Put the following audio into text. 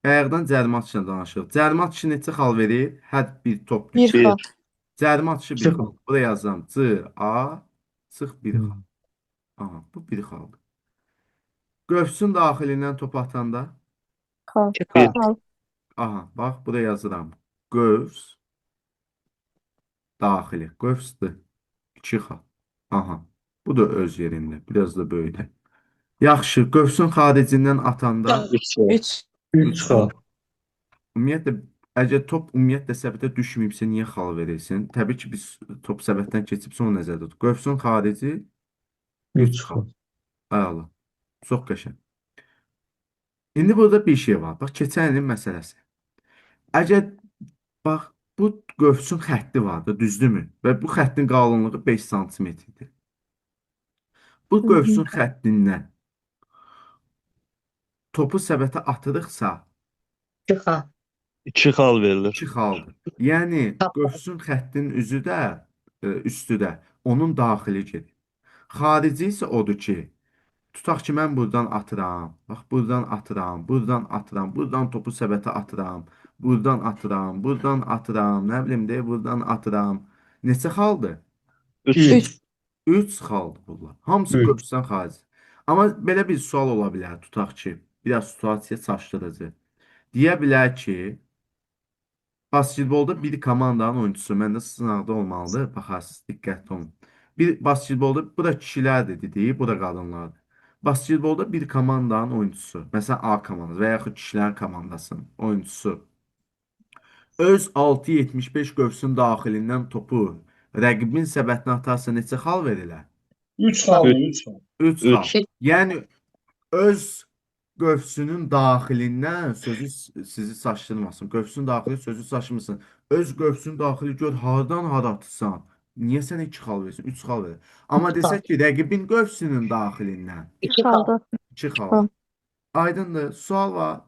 Bayaqdan cərimə atışına danışırıq. Cərimə atışı neçə xal verir? Hər bir top Bir düşür. xal. Bir. Cərimə atışı bir xal. Sıfır. Buraya yazıram. C, A, sıx bir xal. Hmm. Aha, bu bir xaldır. Qövsün daxilindən top atanda, Xal. Bir. Xal. aha, bax, buraya yazıram. Qövs daxili. Qövsdür. 2 xal. Aha, bu da öz yerində. Biraz da böyüdək. Yaxşı, qövsün xaricindən atanda Üç. 3. 3 3 xal. xal. Ümumiyyətlə, əgər top ümumiyyətlə səbətə düşməyibsə, niyə xal verirsin? Təbii ki, biz top səbətdən keçibsə, onu nəzərdə tut. Qövsün xarici 3 3 xal. xal. Əla. Çox qəşəng. İndi burada bir şey var. Bax, keçən ilin məsələsi. Əgər, bax, bu qövsün xətti vardı, düzdürmü? Və bu xəttin qalınlığı 5 santimetrdir. Bu qövsün xəttindən topu səbətə atırıqsa, Çıxa. İki xal verilir. 2 xaldır. Yəni, qövsün xəttinin üzü də, üstü də onun daxili gedir. Xarici isə odur ki, tutaq ki, mən buradan atıram, bax, buradan atıram, buradan atıram, buradan topu səbətə atıram, buradan atıram, buradan atıram, nə bilim deyə, buradan atıram. Neçə xaldır? Üç. 3. 3 xaldır bunlar. Hamısı 3. qövsdən xarici. Amma belə bir sual ola bilər, tutaq ki, biraz situasiya çaşdırıcı. Deyə bilər ki, basketbolda bir komandanın oyuncusu, məndə sınavda olmalıdır, baxarsınız, diqqətli olun. Bir basketbolda, bu da kişilərdir dedik, bu da qadınlardır. Basketbolda bir komandanın oyuncusu, məsələn A komandası və yaxud kişilərin komandasının oyuncusu öz 6.75 qövsün daxilindən topu rəqibin səbətinə atarsa neçə xal verirlər? 3 xaldır, 3 xal. 3 xal. Üç. Yəni öz qövsünün daxilindən sözü sizi çaşdırmasın. Qövsün daxili sözü çaşdırmasın. Öz qövsün daxili gör hardan hara atırsan. Niyə sən 2 xal versin? 3 xal verir. Amma desək ki, rəqibin qövsünün daxilindən 2 xaldır. 2 xal. Xal. Aydındır. Sual var.